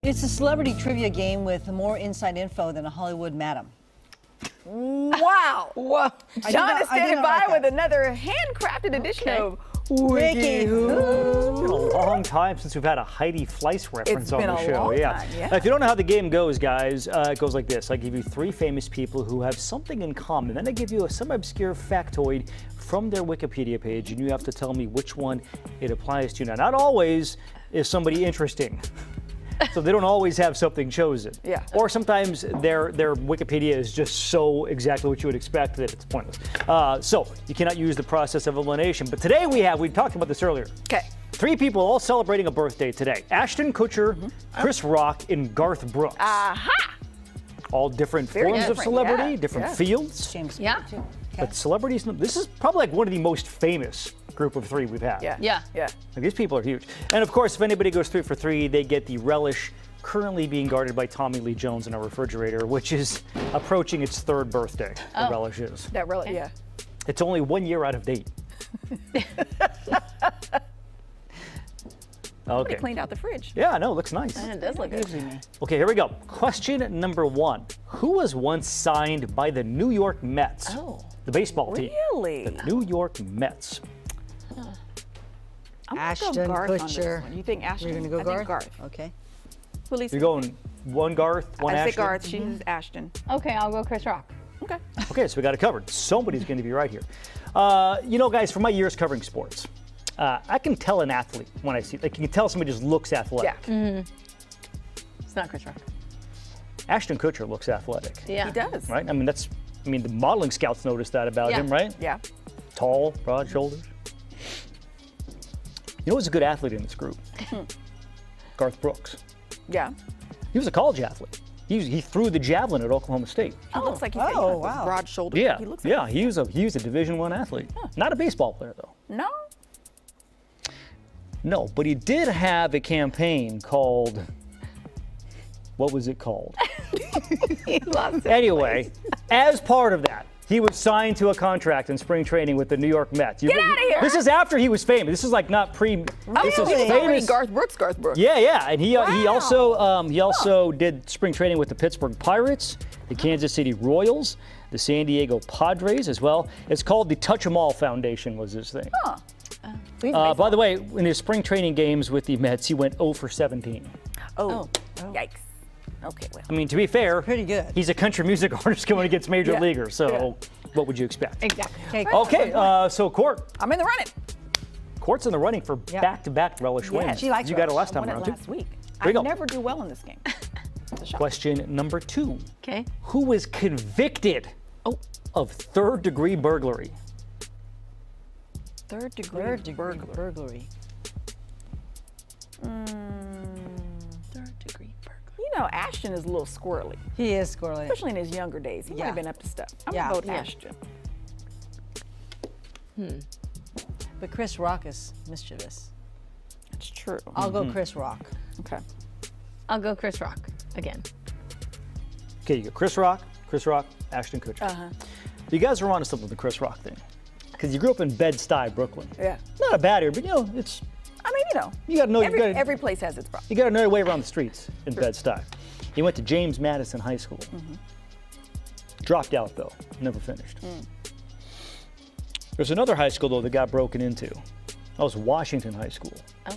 It's a celebrity trivia game with more inside info than a Hollywood madam. Wow. Whoa. John is standing by with another handcrafted edition of WikiWho. It's been a long time since we've had a Heidi Fleiss reference on the show. Yeah. Now, if you don't know how the game goes, guys, it goes like this. I give you 3 famous people who have something in common. Then I give you some obscure factoid from their Wikipedia page, and you have to tell me which one it applies to. Now, not always is somebody interesting. So they don't always have something chosen. Yeah. Or sometimes their Wikipedia is just so exactly what you would expect that it's pointless. So you cannot use the process of elimination. But today we talked about this earlier. Okay. 3 people all celebrating a birthday today. Ashton Kutcher, Chris Rock, and Garth Brooks. Aha! All different forms of celebrity, different fields. James Yeah. too. Okay. But celebrities, this is probably like one of the most famous group of 3 we've had. Yeah. Like, these people are huge. And of course, if anybody goes 3 for 3, they get the relish currently being guarded by Tommy Lee Jones in our refrigerator, which is approaching its 3rd birthday. The relish is. That really, yeah. It's only 1 year out of date. They Okay. cleaned out the fridge. Yeah, no, looks nice. And it does look good. Usually me. Okay, here we go. Question number 1. Who was once signed by the New York Mets? Oh. The baseball team. Really? The New York Mets. I'm gonna Ashton go Garth on this Kutcher. one. You think Ashton? You're going to go I Garth? think Garth. Okay. Felicia? You're going 1 Garth, 1 I Ashton? say Garth. She's Ashton. Okay, I'll go Chris Rock. Okay. Okay, so we got it covered. Somebody's going to be right here. You know, guys, from my years covering sports, I can tell an athlete when I see, like, you can tell somebody just looks athletic. Yeah. It's not Chris Rock. Ashton Kutcher looks athletic, Yeah. He does. right? I mean, the modeling scouts noticed that about Yeah. him, right? Yeah. Tall, broad shoulders. You know who's a good athlete in this group? Garth Brooks. Yeah. He was a college athlete. He threw the javelin at Oklahoma State. He looks like he's got Oh, wow. broad shoulders. Yeah, He looks like yeah. He was a Division I athlete. Not a baseball player though. No. No, but he did have a campaign called. What was it called? He lost it. Anyway, as part of that, he was signed to a contract in spring training with the New York Mets. Get outta here! This is after he was famous. This is like not pre. Oh, this yeah, is he was already famous. Garth Brooks. Yeah, and he Wow. also did spring training with the Pittsburgh Pirates, the Kansas City Royals, the San Diego Padres as well. It's called the Touch 'Em All Foundation was his thing. Huh. By the way, in his spring training games with the Mets, he went 0 for 17. Oh. Yikes. Okay, well. I mean, to be fair, Pretty good. he's a country music artist going against major Yeah. leaguers, so what would you expect? Exactly. Okay, so Court. I'm in the running. Court's in the running for back-to-back relish wins. she likes You got it relish. last I time won it around, too. last week. There you I go. never do well in this game. It's a shock. Question number 2. Okay. Who was convicted of 3rd-degree burglary? Third degree Burglary. Third degree burglary. You know, Ashton is a little squirrely, He is squirrely. especially in his younger days. He might have been up to stuff. I'm Yeah. going to vote Yeah. Ashton. But Chris Rock is mischievous. That's true. I'll go Chris Rock. Okay. I'll go Chris Rock again. Okay, you got Chris Rock, Ashton Kutcher. You guys are onto something with the Chris Rock thing. Because you grew up in Bed-Stuy, Brooklyn. Yeah. Not a bad area, but it's I mean, you know, you got to know every place has its problem. you got to know your way around the streets in Bed-Stuy. He went to James Madison High School. Dropped out though, never finished. There's another high school though that got broken into. That was Washington High School. Oh.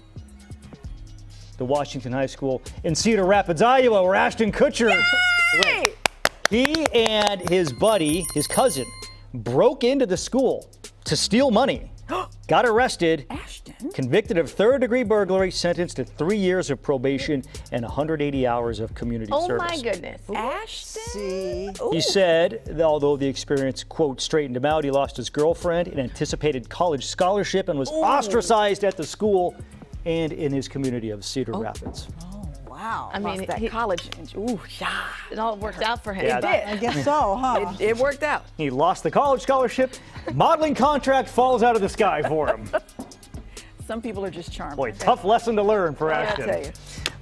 The Washington High School in Cedar Rapids, Iowa, where Ashton Kutcher. Hey! He and his buddy, his cousin, broke into the school to steal money. Got arrested, Ashton? convicted of 3rd-degree burglary, sentenced to 3 years of probation and 180 hours of community Oh service. my goodness. Ashton? See? He said that although the experience, quote, straightened him out, he lost his girlfriend, an anticipated college scholarship, and was ostracized at the school and in his community of Cedar Rapids. Wow. I mean, Lost that college. Ooh, yeah. it all worked out for him. Yeah, It I did. guess so, huh? It worked out. He lost the college scholarship. Modeling contract falls out of the sky for him. Some people are just charmed. Boy, tough lesson to learn for I Ashton. tell you.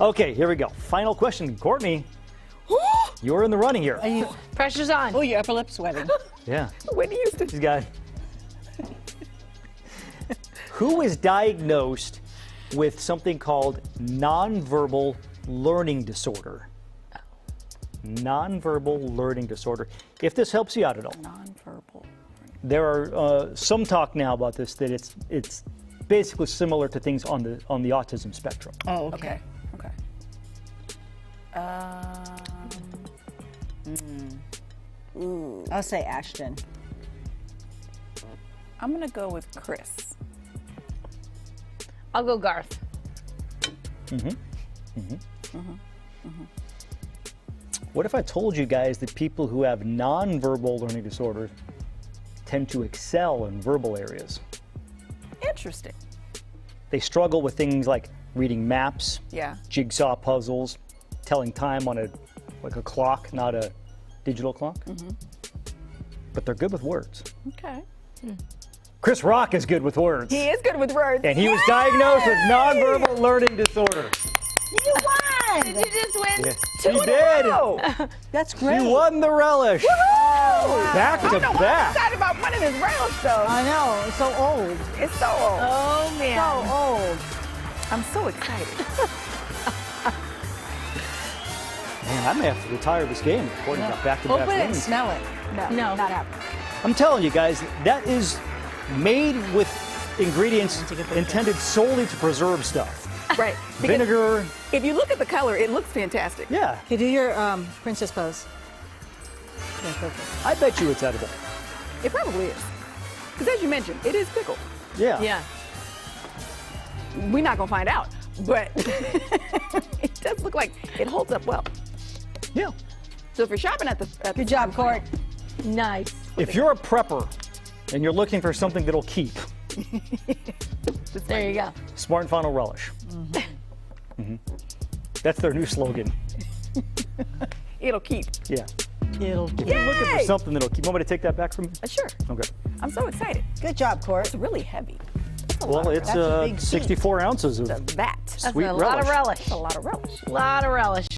Okay, here we go. Final question. Courtney, you're in the running here. Pressure's on. Oh, your upper lip sweating. Yeah, Whitney Houston. he's got. Who is diagnosed with something called nonverbal learning disorder. Nonverbal learning disorder. If this helps you out at all. Nonverbal. There are some talk now about this, that it's basically similar to things on the autism spectrum. Oh, okay. Okay. I'll say Ashton. I'm gonna go with Chris. I'll go Garth. What if I told you guys that people who have nonverbal learning disorders tend to excel in verbal areas? Interesting. They struggle with things like reading maps, Yeah. jigsaw puzzles, telling time on a clock, not a digital clock. But they're good with words. Okay. Chris Rock is good with words. He is good with words. And he was diagnosed with nonverbal learning disorder. You won! Did you just win? Yeah. Two He in a did. row. That's great. He won the relish. Back I to don't know why I'm back. excited about winning this relish though. I know. It's so old. It's so old. Oh, man. So old. I'm so excited. Man, I may have to retire this game according to back-to-back Open it and wins. smell it. No. Not happening. I'm telling you guys, that is made with ingredients intended solely to preserve stuff. Right. Because Vinegar, if you look at the color, it looks fantastic. yeah. Okay, do your princess pose. Yeah, perfect. I bet you it's edible. It probably is. Because as you mentioned, it is pickled. Yeah. Yeah. We're not gonna find out, but it does look like it holds up well. Yeah. So if you're shopping at the Good job, Court. Nice. If you're a prepper and you're looking for something that'll keep, There you go. Smart and Final Relish. That's their new slogan. it'll keep. Yeah. It'll If you're looking for Yay! something that'll keep, you want me to take that back from you? Sure. Okay. I'm so excited. Good job, Court. It's really heavy. Well, it's That's a big seat. 64 ounces of That. That's sweet a lot of relish. relish. A lot of relish. A lot of relish.